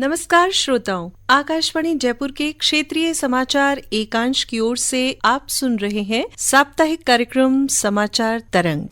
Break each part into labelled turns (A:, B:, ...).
A: नमस्कार श्रोताओं, आकाशवाणी जयपुर के क्षेत्रीय समाचार एकांश की ओर से आप सुन रहे हैं साप्ताहिक कार्यक्रम समाचार तरंग।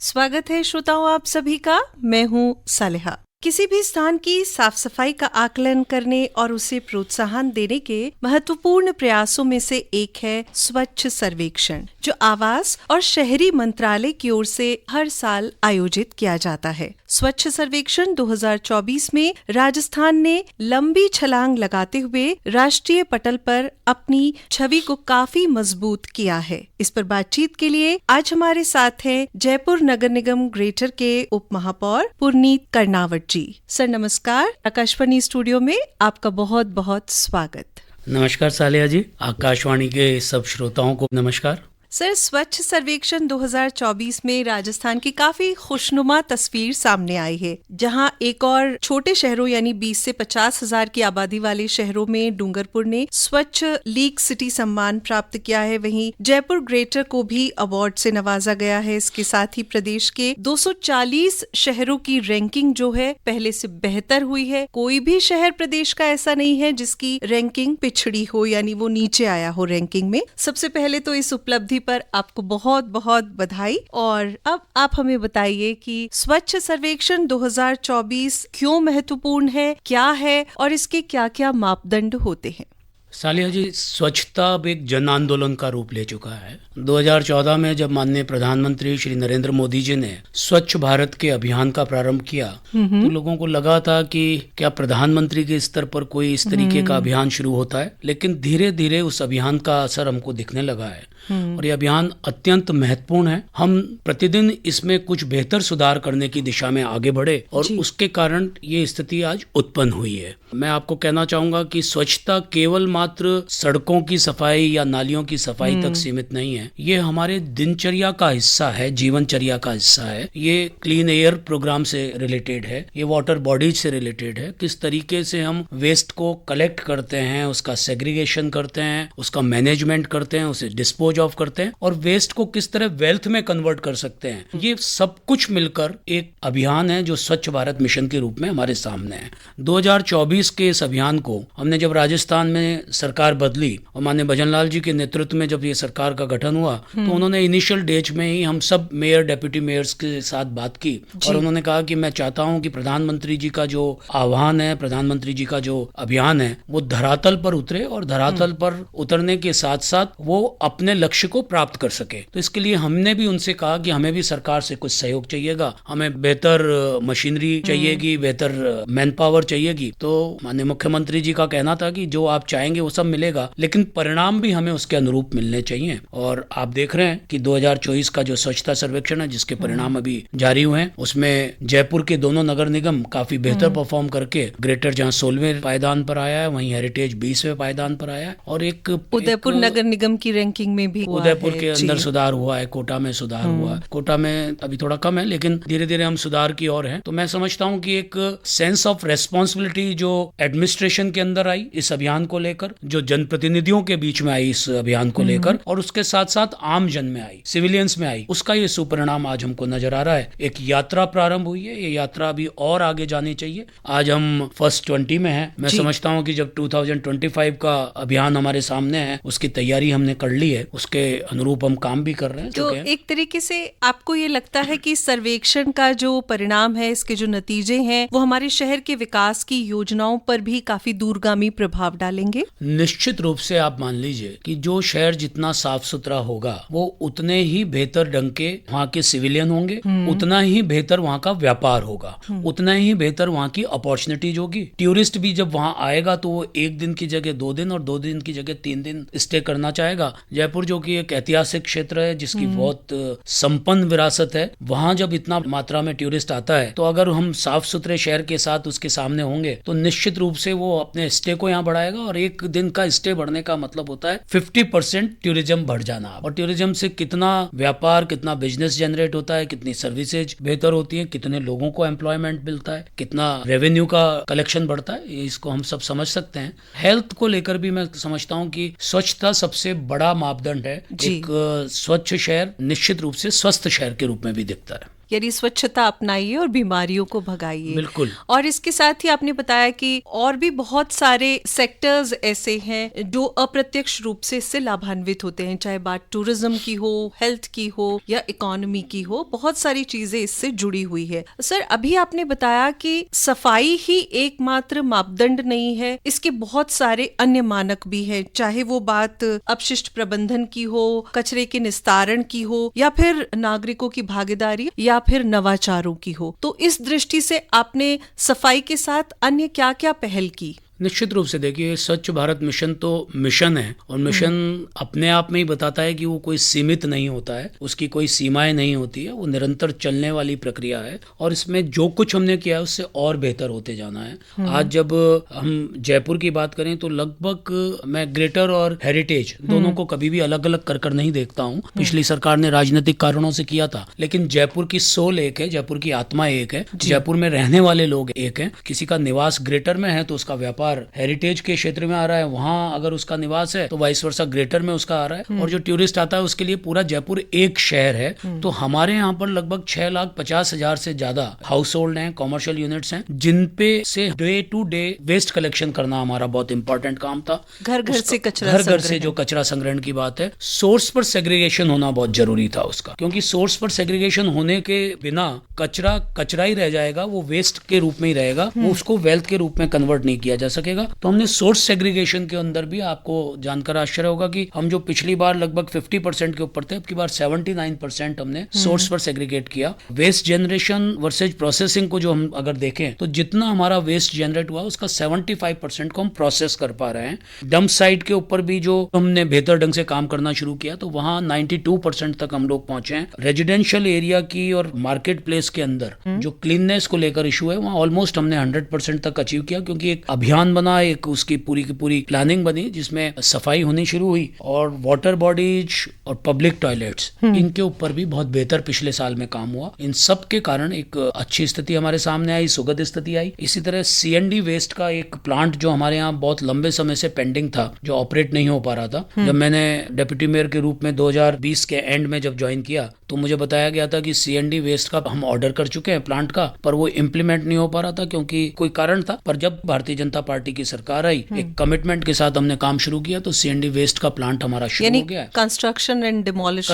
A: स्वागत है श्रोताओं आप सभी का। मैं हूं सालेहा। किसी भी स्थान की साफ सफाई का आकलन करने और उसे प्रोत्साहन देने के महत्वपूर्ण प्रयासों में से एक है स्वच्छ सर्वेक्षण, जो आवास और शहरी मंत्रालय की ओर से हर साल आयोजित किया जाता है। स्वच्छ सर्वेक्षण 2024 में राजस्थान ने लंबी छलांग लगाते हुए राष्ट्रीय पटल पर अपनी छवि को काफी मजबूत किया है। इस पर बातचीत के लिए आज हमारे साथ हैं जयपुर नगर निगम ग्रेटर के उप महापौर पुरनीत कर्नावट जी। सर नमस्कार, आकाशवाणी स्टूडियो में आपका बहुत बहुत स्वागत।
B: नमस्कार सालिया जी, आकाशवाणी के सब श्रोताओं को नमस्कार।
A: सर, स्वच्छ सर्वेक्षण 2024 में राजस्थान की काफी खुशनुमा तस्वीर सामने आई है, जहां एक और छोटे शहरों यानी 20 से 50 हजार की आबादी वाले शहरों में डूंगरपुर ने स्वच्छ लीग सिटी सम्मान प्राप्त किया है। वहीं जयपुर ग्रेटर को भी अवार्ड से नवाजा गया है। इसके साथ ही प्रदेश के 240 शहरों की रैंकिंग जो है पहले से बेहतर हुई है। कोई भी शहर प्रदेश का ऐसा नहीं है जिसकी रैंकिंग पिछड़ी हो, यानी वो नीचे आया हो रैंकिंग में। सबसे पहले तो इस उपलब्धि पर आपको बहुत बहुत बधाई। और अब आप हमें बताइए कि स्वच्छ सर्वेक्षण 2024 क्यों महत्वपूर्ण है, क्या है और इसके क्या क्या मापदंड होते हैं।
B: सालिया जी, स्वच्छता अब एक जन आंदोलन का रूप ले चुका है। 2014 में जब माननीय प्रधानमंत्री श्री नरेंद्र मोदी जी ने स्वच्छ भारत के अभियान का प्रारंभ किया तो लोगों को लगा था कि क्या प्रधानमंत्री के स्तर पर कोई इस तरीके का अभियान शुरू होता है, लेकिन धीरे धीरे उस अभियान का असर हमको दिखने लगा है और ये अभियान अत्यंत महत्वपूर्ण है। हम प्रतिदिन इसमें कुछ बेहतर सुधार करने की दिशा में आगे बढ़े और उसके कारण ये स्थिति आज उत्पन्न हुई है। मैं आपको कहना चाहूंगा कि स्वच्छता केवल मात्र सड़कों की सफाई या नालियों की सफाई तक सीमित नहीं है। ये हमारे दिनचर्या का हिस्सा है, जीवनचर्या का हिस्सा है। ये क्लीन एयर प्रोग्राम से रिलेटेड है, ये वाटर बॉडीज से रिलेटेड है। किस तरीके से हम वेस्ट को कलेक्ट करते हैं, उसका सेग्रीगेशन करते हैं, उसका मैनेजमेंट करते हैं, उसे डिस्पोज ऑफ करते हैं और वेस्ट को किस तरह वेल्थ में कन्वर्ट कर सकते हैं। ये सब कुछ मिलकर एक अभियान है जो स्वच्छ भारत मिशन के रूप में हमारे सामने है। 2024 के इस अभियान को हमने जब राजस्थान में सरकार बदली और माननीय भजनलाल जी के नेतृत्व में जब ये सरकार का गठन हुआ तो उन्होंने इनिशियल डेज में ही हम सब मेयर डेप्यूटी मेयर्स के साथ बात की और उन्होंने कहा कि मैं चाहता हूं कि प्रधानमंत्री जी का जो आह्वान है, प्रधानमंत्री जी का जो अभियान है, वो धरातल पर उतरे और धरातल पर उतरने के साथ साथ वो अपने लक्ष्य को प्राप्त कर सके। तो इसके लिए हमने भी उनसे कहा कि हमें भी सरकार से कुछ सहयोग चाहिएगा, हमें बेहतर मशीनरी चाहिएगी, बेहतर मैन पावर चाहिएगी। तो माननीय मुख्यमंत्री जी का कहना था कि जो आप चाहेंगे वो सब मिलेगा, लेकिन परिणाम भी हमें उसके अनुरूप मिलने चाहिए। और आप देख रहे हैं कि 2024 का जो स्वच्छता सर्वेक्षण है जिसके परिणाम अभी जारी हुए हैं, उसमें जयपुर के दोनों नगर निगम काफी बेहतर परफॉर्म करके ग्रेटर जहां 16वें पायदान पर आया है, वहीं हेरिटेज 20वें पायदान पर आया है और एक
A: उदयपुर नगर निगम की रैंकिंग में भी
B: उदयपुर के अंदर सुधार हुआ है, कोटा में सुधार हुआ है। कोटा में अभी थोड़ा कम है, लेकिन धीरे धीरे हम सुधार की ओर हैं। तो मैं समझता हूं कि एक सेंस ऑफ रेस्पॉन्सिबिलिटी जो एडमिनिस्ट्रेशन के अंदर आई इस अभियान को लेकर, जो जनप्रतिनिधियों के बीच में आई इस अभियान को लेकर और उसके साथ साथ आम जन में आई, सिविलियंस में आई, उसका ये सुपरिणाम आज हमको नजर आ रहा है। एक यात्रा प्रारंभ हुई है, ये यात्रा अभी और आगे जानी चाहिए। आज हम फर्स्ट 20 में हैं। मैं समझता हूं कि जब 2025 का अभियान हमारे सामने है, उसकी तैयारी हमने कर ली है, उसके अनुरूप हम काम भी कर रहे हैं।
A: तो एक तरीके से आपको ये लगता है कि सर्वेक्षण का जो परिणाम है, इसके जो नतीजे हैं, वो हमारे शहर के विकास की योजनाओं पर भी काफी दूरगामी प्रभाव डालेंगे?
B: निश्चित रूप से आप मान लीजिए कि जो शहर जितना साफ सुथरा होगा वो उतने ही बेहतर ढंग के वहाँ के सिविलियन होंगे, उतना ही बेहतर वहाँ का व्यापार होगा, उतना ही बेहतर वहाँ की अपॉर्चुनिटीज होगी। टूरिस्ट भी जब वहाँ आएगा तो वो 1 दिन की जगह 2 दिन और 2 दिन की जगह 3 दिन स्टे करना चाहेगा। जयपुर जो कि एक ऐतिहासिक क्षेत्र है जिसकी बहुत संपन्न विरासत है, वहाँ जब इतना मात्रा में टूरिस्ट आता है तो अगर हम साफ सुथरे शहर के साथ उसके सामने होंगे तो निश्चित रूप से वो अपने स्टे को यहाँ बढ़ाएगा और 1 दिन का स्टे बढ़ने का मतलब होता है 50% टूरिज्म बढ़ जाना। और टूरिज्म से कितना व्यापार, कितना बिजनेस जनरेट होता है, कितनी सर्विसेज बेहतर होती है, कितने लोगों को एम्प्लॉयमेंट मिलता है, कितना रेवेन्यू का कलेक्शन बढ़ता है, इसको हम सब समझ सकते हैं। हेल्थ को लेकर भी मैं समझता हूँ कि स्वच्छता सबसे बड़ा मापदंड है। एक स्वच्छ शहर निश्चित रूप से स्वस्थ शहर के रूप में भी दिखता है।
A: यानी स्वच्छता अपनाइए और बीमारियों को भगाइए।
B: बिल्कुल।
A: और इसके साथ ही आपने बताया कि और भी बहुत सारे सेक्टर्स ऐसे हैं जो अप्रत्यक्ष रूप से इससे लाभान्वित होते हैं, चाहे बात टूरिज्म की हो, हेल्थ की हो या इकोनॉमी की हो, बहुत सारी चीजें इससे जुड़ी हुई है। सर, अभी आपने बताया कि सफाई ही एकमात्र मापदंड नहीं है, इसके बहुत सारे अन्य मानक भी हैं, चाहे वो बात अपशिष्ट प्रबंधन की हो, कचरे के निस्तारण की हो, या फिर नागरिकों की भागीदारी, या फिर नवाचारों की हो। तो इस दृष्टि से आपने सफाई के साथ अन्य क्या क्या पहल की?
B: निश्चित रूप से देखिए, स्वच्छ भारत मिशन तो मिशन है, और मिशन अपने आप में ही बताता है कि वो कोई सीमित नहीं होता है, उसकी कोई सीमाएं नहीं होती है, वो निरंतर चलने वाली प्रक्रिया है। और इसमें जो कुछ हमने किया है उससे और बेहतर होते जाना है। आज जब हम जयपुर की बात करें तो लगभग मैं ग्रेटर और हेरिटेज दोनों को कभी भी अलग अलग कर नहीं देखता हूँ। पिछली सरकार ने राजनीतिक कारणों से किया था, लेकिन जयपुर की सोल एक है, जयपुर की आत्मा एक है, जयपुर में रहने वाले लोग एक है। किसी का निवास ग्रेटर में है तो उसका व्यापार हेरिटेज के क्षेत्र में आ रहा है, वहां अगर उसका निवास है तो वाइस वर्सा ग्रेटर में उसका आ रहा है, और जो टूरिस्ट आता है उसके लिए पूरा जयपुर एक शहर है। तो हमारे यहाँ पर लगभग 6,50,000 से ज्यादा हाउस होल्ड हैं, कॉमर्शियल यूनिट्स हैं, जिन पे से day to day waste collection करना हमारा बहुत इंपॉर्टेंट काम था।
A: घर घर से कचरा,
B: घर घर से जो कचरा संग्रहण की बात है, सोर्स पर सेग्रीगेशन होना बहुत जरूरी था उसका, क्योंकि सोर्स पर सेग्रीगेशन होने के बिना कचरा कचरा ही रह जाएगा, वो वेस्ट के रूप में ही रहेगा, वो उसको वेल्थ के रूप में कन्वर्ट नहीं किया जा सकेगा। तो हमने सोर्स सेग्रीगेशन के अंदर भी, आपको जानकर आश्चर्य होगा कि हम जो पिछली बार लगभग 50% के ऊपर थे, अब की बार 79% हमने सोर्स पर सेग्रीगेट किया। वेस्ट जनरेशन वर्सेज प्रोसेसिंग को जो हम अगर देखें तो जितना हमारा वेस्ट जनरेट हुआ उसका 75% को हम प्रोसेस कर पा रहे हैं। डंप साइट के ऊपर भी जो हमने बेहतर ढंग से काम करना शुरू किया तो वहां 92% तक हम लोग पहुंचे हैं। रेजिडेंशियल एरिया की और मार्केट प्लेस के अंदर जो क्लीननेस को लेकर इशू है, वहां ऑलमोस्ट हमने 100% तक अचीव किया, क्योंकि एक अभियान बना, एक उसकी पूरी की पूरी प्लानिंग बनी जिसमें सफाई होनी शुरू हुई, और वाटर बॉडीज और पब्लिक टॉयलेट्स, इनके ऊपर भी बहुत बेहतर पिछले साल में काम हुआ। इन सब के कारण एक अच्छी स्थिति हमारे सामने आई, सुगध स्थिति आई। इसी तरह CND वेस्ट का एक प्लांट जो हमारे यहाँ बहुत लंबे समय से पेंडिंग था, जो ऑपरेट नहीं हो पा रहा था, जब मैंने डिप्टी मेयर के रूप में 2020 के एंड में जब ज्वाइन किया तो मुझे बताया गया था कि CND वेस्ट का हम ऑर्डर कर चुके हैं प्लांट का, पर वो इम्प्लीमेंट नहीं हो पा रहा था क्योंकि कोई कारण था। पर जब भारतीय जनता पार्टी की सरकार आई, एक कमिटमेंट के साथ हमने काम शुरू किया, तो CND वेस्ट का प्लांट हमारा शुरू हो गया है।
A: Construction and demolition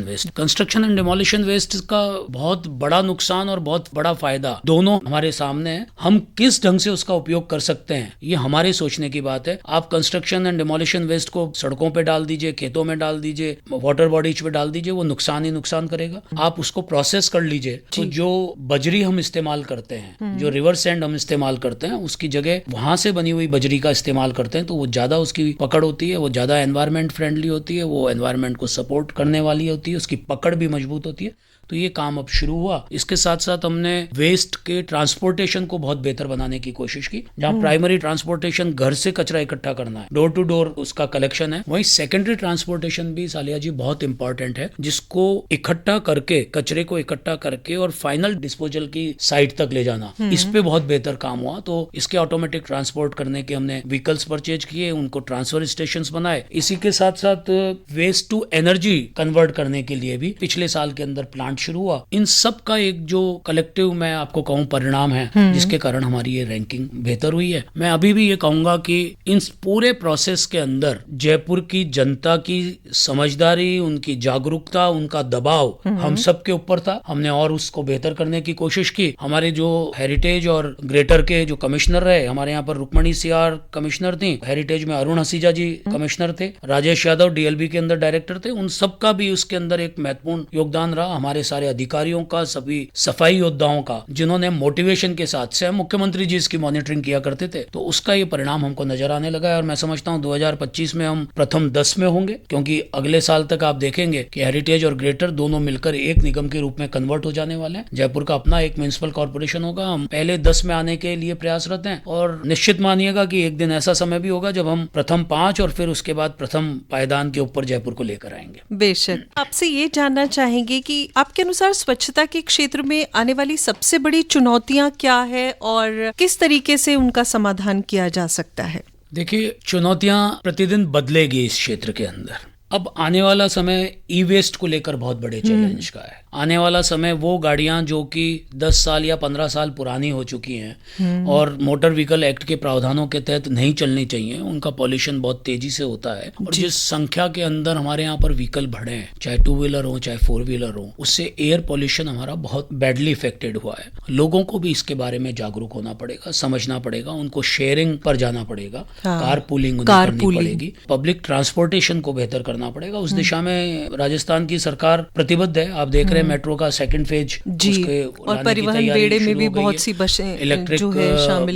B: waste, construction and demolition waste का बहुत बड़ा नुकसान और बहुत बड़ा फायदा दोनों हमारे सामने है। हम किस ढंग से उसका उपयोग कर सकते हैं, ये हमारे सोचने की बात है। आप कंस्ट्रक्शन एंड डिमोलिशन वेस्ट को सड़कों पे डाल दीजिए, खेतों में डाल दीजिए, वाटर बॉडीज पे डाल दीजिए, वो नुकसान ही नुकसान करेगा। आप उसको प्रोसेस कर लीजिए, तो जो बजरी हम इस्तेमाल करते हैं, जो रिवर सैंड हम इस्तेमाल करते हैं, उसकी जगह वहां से बनी हुई बजरी का इस्तेमाल करते हैं, तो वो ज्यादा उसकी पकड़ होती है, वो ज्यादा एनवायरमेंट फ्रेंडली होती है, वो एनवायरमेंट को सपोर्ट करने वाली होती है, उसकी पकड़ भी मजबूत होती है। तो ये काम अब शुरू हुआ। इसके साथ साथ हमने वेस्ट के ट्रांसपोर्टेशन को बहुत बेहतर बनाने की कोशिश की। जहां प्राइमरी ट्रांसपोर्टेशन घर से कचरा इकट्ठा करना है, डोर टू डोर उसका कलेक्शन है, वहीं सेकेंडरी ट्रांसपोर्टेशन भी सालिया जी बहुत इंपॉर्टेंट है, जिसको इकट्ठा करके, कचरे को इकट्ठा करके और फाइनल डिस्पोजल की साइट तक ले जाना, इस पे बहुत बेहतर काम हुआ। तो इसके ऑटोमेटिक ट्रांसपोर्ट करने के हमने व्हीकल्स परचेज किए, उनको ट्रांसफर स्टेशन बनाए। इसी के साथ साथ वेस्ट टू एनर्जी कन्वर्ट करने के लिए भी पिछले साल के अंदर प्लांट शुरू हुआ। इन सब का एक जो कलेक्टिव मैं आपको कहूं परिणाम है, जिसके कारण हमारी ये रैंकिंग बेहतर हुई है। मैं अभी भी ये कहूंगा कि इन पूरे प्रोसेस के अंदर जयपुर की जनता की समझदारी, उनकी जागरूकता, उनका दबाव हम सब के ऊपर था। हमने और उसको बेहतर करने की कोशिश की। हमारे जो हेरिटेज और ग्रेटर के जो कमिश्नर रहे, हमारे यहाँ पर रुक्मणी CR कमिश्नर थी, हेरिटेज में अरुण हसीजा जी कमिश्नर थे, राजेश यादव DLB के अंदर डायरेक्टर थे, उन सब का भी उसके अंदर एक महत्वपूर्ण योगदान रहा। हमारे सारे अधिकारियों का, सभी सफाई योद्धाओं का, जिन्होंने मोटिवेशन के साथ से, मुख्यमंत्री जी इसकी मॉनिटरिंग किया करते थे, तो उसका ये परिणाम हमको नजर आने लगा है। और मैं समझता हूँ 2025 में हम प्रथम 10 में होंगे, क्योंकि अगले साल तक आप देखेंगे कि हेरिटेज और ग्रेटर दोनों मिलकर एक निगम के रूप में कन्वर्ट हो जाने वाले हैं। जयपुर का अपना एक म्युनिसिपल कॉर्पोरेशन होगा। हम पहले 10 में आने के लिए प्रयासरत हैं, और निश्चित मानिएगा कि एक दिन ऐसा समय भी होगा जब हम प्रथम 5 और फिर उसके बाद प्रथम पायदान के ऊपर जयपुर को लेकर आएंगे।
A: बेशक। आपसे ये जानना चाहेंगे कि आपके अनुसार स्वच्छता के क्षेत्र में आने वाली सबसे बड़ी चुनौतियां क्या है और किस तरीके से उनका समाधान किया जा सकता है?
B: देखिए, चुनौतियां प्रतिदिन बदलेगी इस क्षेत्र के अंदर। अब आने वाला समय ई वेस्ट को लेकर बहुत बड़े चैलेंज का है। आने वाला समय वो गाड़ियां जो कि 10 साल या 15 साल पुरानी हो चुकी हैं और मोटर व्हीकल एक्ट के प्रावधानों के तहत नहीं चलनी चाहिए, उनका पॉल्यूशन बहुत तेजी से होता है। और जिस संख्या के अंदर हमारे यहाँ पर व्हीकल बढ़े हैं, चाहे 2 व्हीलर हो चाहे 4 व्हीलर हो, उससे एयर पॉल्यूशन हमारा बहुत बैडली इफेक्टेड हुआ है। लोगों को भी इसके बारे में जागरूक होना पड़ेगा, समझना पड़ेगा, उनको शेयरिंग पर जाना पड़ेगा, कार पूलिंग करनी पड़ेगी, पब्लिक ट्रांसपोर्टेशन को बेहतर करना पड़ेगा। उस दिशा में राजस्थान की सरकार प्रतिबद्ध है। आप देख रहे हैं मेट्रो का सेकंड फेज उसके
A: और परिवहन बेड़े में भी बहुत सी बसें
B: इलेक्ट्रिक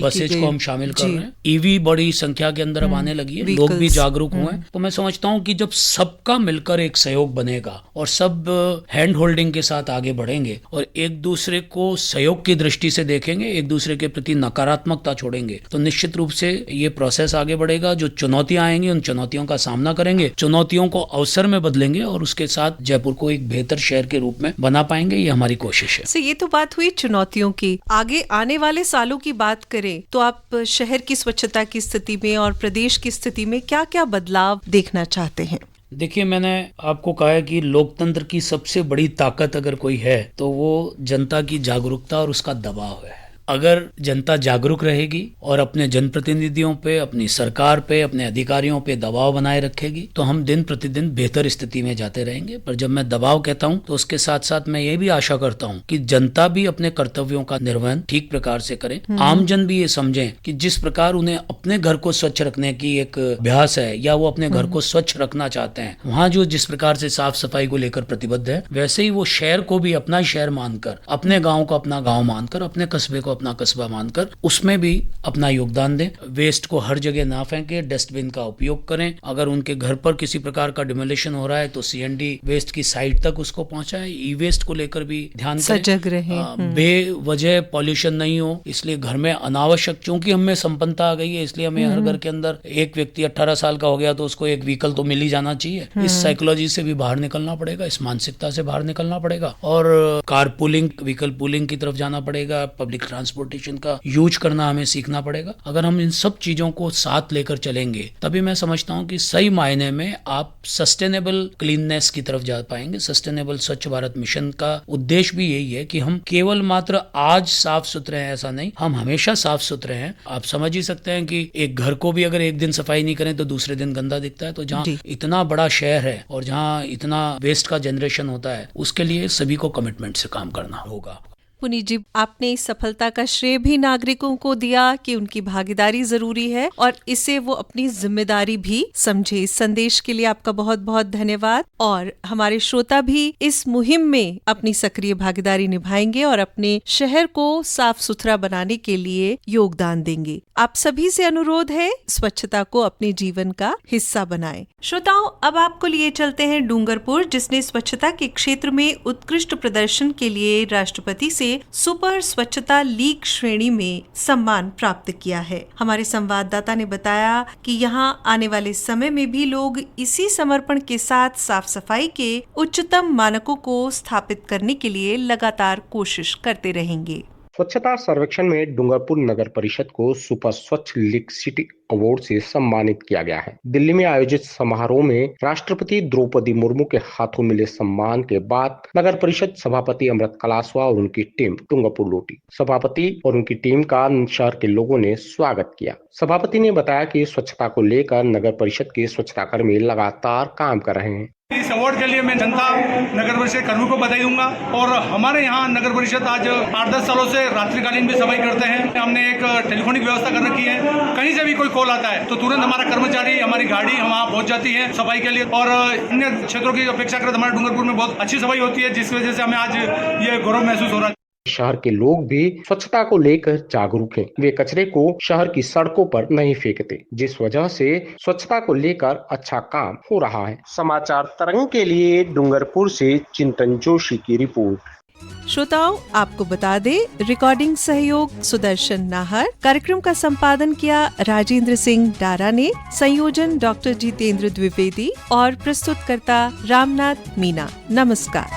B: बसेज को हम शामिल कर रहे हैं। ईवी बड़ी संख्या के अंदर अब आने लगी है, लोग भी जागरूक हुए। तो मैं समझता हूँ कि जब सबका मिलकर एक सहयोग बनेगा और सब हैंड होल्डिंग के साथ आगे बढ़ेंगे और एक दूसरे को सहयोग की दृष्टि से देखेंगे, एक दूसरे के प्रति नकारात्मकता छोड़ेंगे, तो निश्चित रूप से ये प्रोसेस आगे बढ़ेगा। जो चुनौतियां आएंगी उन चुनौतियों का सामना करेंगे, चुनौतियों को अवसर में बदलेंगे और उसके साथ जयपुर को एक बेहतर शहर के रूप में बना पाएंगे। ये हमारी कोशिश है।
A: ये तो बात हुई चुनौतियों की। आगे आने वाले सालों की बात करें तो आप शहर की स्वच्छता की स्थिति में और प्रदेश की स्थिति में क्या क्या बदलाव देखना चाहते हैं?
B: देखिए, मैंने आपको कहा है कि लोकतंत्र की सबसे बड़ी ताकत अगर कोई है तो वो जनता की जागरूकता और उसका दबाव है। अगर जनता जागरूक रहेगी और अपने जनप्रतिनिधियों पे, अपनी सरकार पे, अपने अधिकारियों पे दबाव बनाए रखेगी तो हम दिन प्रतिदिन बेहतर स्थिति में जाते रहेंगे। पर जब मैं दबाव कहता हूं तो उसके साथ साथ मैं ये भी आशा करता हूं कि जनता भी अपने कर्तव्यों का निर्वहन ठीक प्रकार से करे। आमजन भी ये समझें कि जिस प्रकार उन्हें अपने घर को स्वच्छ रखने की एक अभ्यास है या वो अपने घर को स्वच्छ रखना चाहते हैं, वहां जो जिस प्रकार से साफ सफाई को लेकर प्रतिबद्ध है, वैसे ही वो शहर को भी अपना शहर मानकर, अपने गाँव को अपना गाँव मानकर, अपने कस्बे को अपना कस्बा मानकर उसमें भी अपना योगदान दें। वेस्ट को हर जगह ना फेंके, डस्टबिन का उपयोग करें। अगर उनके घर पर किसी प्रकार का डिमोलिशन हो रहा है तो सीएनडी वेस्ट की साइट तक उसको पहुंचाएं। ई वेस्ट को लेकर भी ध्यान
A: सजग रहें।
B: बेवजह पॉल्यूशन नहीं हो, इसलिए घर में अनावश्यक, चूंकि हमें संपन्नता आ गई है इसलिए हमें हर घर के अंदर एक व्यक्ति 18 साल का हो गया तो उसको एक व्हीकल तो मिल ही जाना चाहिए। इस साइकोलॉजी से भी बाहर निकलना पड़ेगा, इस मानसिकता से बाहर निकलना पड़ेगा और कार पुलिंग, व्हीकल पुलिंग की तरफ जाना पड़ेगा। पब्लिक ट्रांसपोर्टेशन का यूज करना हमें सीखना पड़ेगा। अगर हम इन सब चीजों को साथ लेकर चलेंगे तभी मैं समझता हूं कि सही मायने में आप सस्टेनेबल क्लीननेस की तरफ जा पाएंगे। सस्टेनेबल स्वच्छ भारत मिशन का उद्देश्य भी यही है कि हम केवल मात्र आज साफ सुथरे हैं ऐसा नहीं, हम हमेशा साफ सुथरे हैं। आप समझ ही सकते हैं कि एक घर को भी अगर एक दिन सफाई नहीं करें तो दूसरे दिन गंदा दिखता है। तो जहाँ इतना बड़ा शहर है और जहाँ इतना वेस्ट का जनरेशन होता है, उसके लिए सभी को कमिटमेंट से काम करना होगा।
A: पुनीत जी, आपने इस सफलता का श्रेय भी नागरिकों को दिया कि उनकी भागीदारी जरूरी है और इसे वो अपनी जिम्मेदारी भी समझे। इस संदेश के लिए आपका बहुत बहुत धन्यवाद। और हमारे श्रोता भी इस मुहिम में अपनी सक्रिय भागीदारी निभाएंगे और अपने शहर को साफ सुथरा बनाने के लिए योगदान देंगे। आप सभी से अनुरोध है, स्वच्छता को अपने जीवन का हिस्सा बनाएं। श्रोताओं, अब आपको लिए चलते हैं डूंगरपुर, जिसने स्वच्छता के क्षेत्र में उत्कृष्ट प्रदर्शन के लिए राष्ट्रपति से सुपर स्वच्छता लीग श्रेणी में सम्मान प्राप्त किया है। हमारे संवाददाता ने बताया कि यहाँ आने वाले समय में भी लोग इसी समर्पण के साथ साफ सफाई के उच्चतम मानकों को स्थापित करने के लिए लगातार कोशिश करते रहेंगे।
C: स्वच्छता सर्वेक्षण में डूंगरपुर नगर परिषद को सुपर स्वच्छ लीग सिटी अवार्ड से सम्मानित किया गया है। दिल्ली में आयोजित समारोह में राष्ट्रपति द्रौपदी मुर्मू के हाथों मिले सम्मान के बाद नगर परिषद सभापति अमृत कलासवा और उनकी टीम डूंगरपुर लौटी। सभापति और उनकी टीम का शहर के लोगों ने स्वागत किया। सभापति ने बताया कि स्वच्छता को लेकर नगर परिषद के स्वच्छता कर्मी लगातार काम कर रहे हैं।
D: इस अवार्ड के लिए मैं जनता नगर परिषद कर्मियों को बधाई दूंगा। और हमारे यहाँ नगर परिषद आज 8-10 सालों से रात्रिकालीन भी सफाई करते हैं। हमने एक टेलीफोनिक व्यवस्था कर रखी है, कहीं से भी कोई कॉल आता है तो तुरंत हमारा कर्मचारी, हमारी गाड़ी वहाँ पहुँच जाती है सफाई के लिए। और अन्य क्षेत्रों की अपेक्षा कर हमारे डूंगरपुर में बहुत अच्छी सफाई होती है, जिस वजह से हमें आज ये गौरव महसूस हो रहा है।
C: शहर के लोग भी स्वच्छता को लेकर जागरूक हैं। वे कचरे को शहर की सड़कों पर नहीं फेंकते, जिस वजह से स्वच्छता को लेकर अच्छा काम हो रहा है। समाचार तरंग के लिए डूंगरपुर से चिंतन जोशी की रिपोर्ट।
A: श्रोताओं, आपको बता दे, रिकॉर्डिंग सहयोग सुदर्शन नाहर, कार्यक्रम का संपादन किया राजेंद्र सिंह डारा ने, संयोजन डॉक्टर जितेंद्र द्विवेदी और प्रस्तुतकर्ता रामनाथ मीना। नमस्कार।